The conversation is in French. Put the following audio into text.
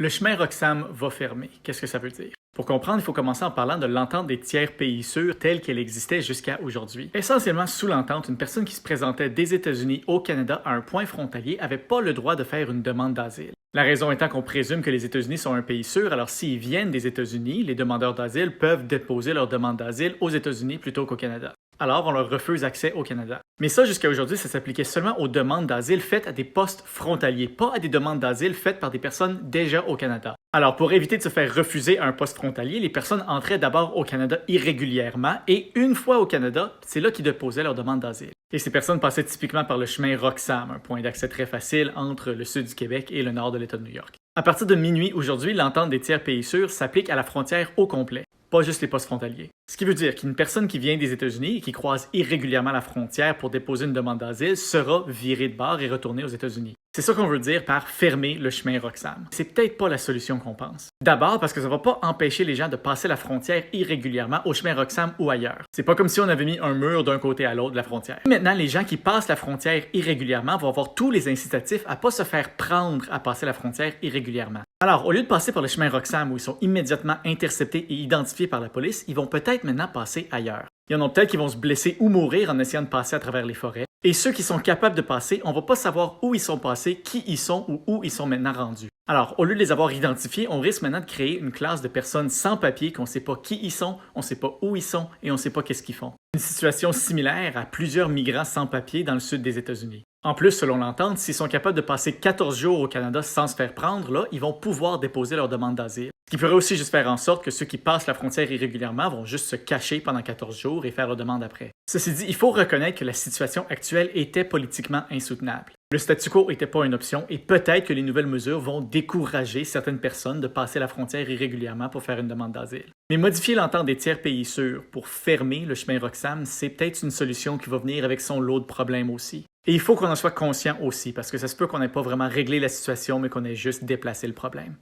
Le chemin Roxham va fermer. Qu'est-ce que ça veut dire? Pour comprendre, il faut commencer en parlant de l'entente des tiers pays sûrs telle qu'elle existait jusqu'à aujourd'hui. Essentiellement, sous l'entente, une personne qui se présentait des États-Unis au Canada à un point frontalier n'avait pas le droit de faire une demande d'asile. La raison étant qu'on présume que les États-Unis sont un pays sûr, alors s'ils viennent des États-Unis, les demandeurs d'asile peuvent déposer leur demande d'asile aux États-Unis plutôt qu'au Canada. Alors, on leur refuse accès au Canada. Mais ça, jusqu'à aujourd'hui, ça s'appliquait seulement aux demandes d'asile faites à des postes frontaliers, pas à des demandes d'asile faites par des personnes déjà au Canada. Alors, pour éviter de se faire refuser un poste frontalier, les personnes entraient d'abord au Canada irrégulièrement et une fois au Canada, c'est là qu'ils déposaient leur demande d'asile. Et ces personnes passaient typiquement par le chemin Roxham, un point d'accès très facile entre le sud du Québec et le nord de l'État de New York. À partir de minuit aujourd'hui, l'entente des tiers pays sûrs s'applique à la frontière au complet, pas juste les postes frontaliers. Ce qui veut dire qu'une personne qui vient des États-Unis et qui croise irrégulièrement la frontière pour déposer une demande d'asile sera virée de bord et retournée aux États-Unis. C'est ça qu'on veut dire par fermer le chemin Roxham. C'est peut-être pas la solution qu'on pense. D'abord parce que ça va pas empêcher les gens de passer la frontière irrégulièrement au chemin Roxham ou ailleurs. C'est pas comme si on avait mis un mur d'un côté à l'autre de la frontière. Maintenant, les gens qui passent la frontière irrégulièrement vont avoir tous les incitatifs à pas se faire prendre à passer la frontière irrégulièrement. Alors, au lieu de passer par le chemin Roxham où ils sont immédiatement interceptés et identifiés par la police, ils vont peut-être maintenant passer ailleurs. Il y en a peut-être qui vont se blesser ou mourir en essayant de passer à travers les forêts. Et ceux qui sont capables de passer, on va pas savoir où ils sont passés, qui ils sont ou où ils sont maintenant rendus. Alors, au lieu de les avoir identifiés, on risque maintenant de créer une classe de personnes sans papier qu'on ne sait pas qui ils sont, on ne sait pas où ils sont et on ne sait pas qu'est-ce qu'ils font. Une situation similaire à plusieurs migrants sans papier dans le sud des États-Unis. En plus, selon l'entente, s'ils sont capables de passer 14 jours au Canada sans se faire prendre, là, ils vont pouvoir déposer leur demande d'asile. Ce qui pourrait aussi juste faire en sorte que ceux qui passent la frontière irrégulièrement vont juste se cacher pendant 14 jours et faire leur demande après. Ceci dit, il faut reconnaître que la situation actuelle était politiquement insoutenable. Le statu quo n'était pas une option et peut-être que les nouvelles mesures vont décourager certaines personnes de passer la frontière irrégulièrement pour faire une demande d'asile. Mais modifier l'entente des tiers pays sûrs pour fermer le chemin Roxham, c'est peut-être une solution qui va venir avec son lot de problèmes aussi. Et il faut qu'on en soit conscient aussi, parce que ça se peut qu'on n'ait pas vraiment réglé la situation, mais qu'on ait juste déplacé le problème.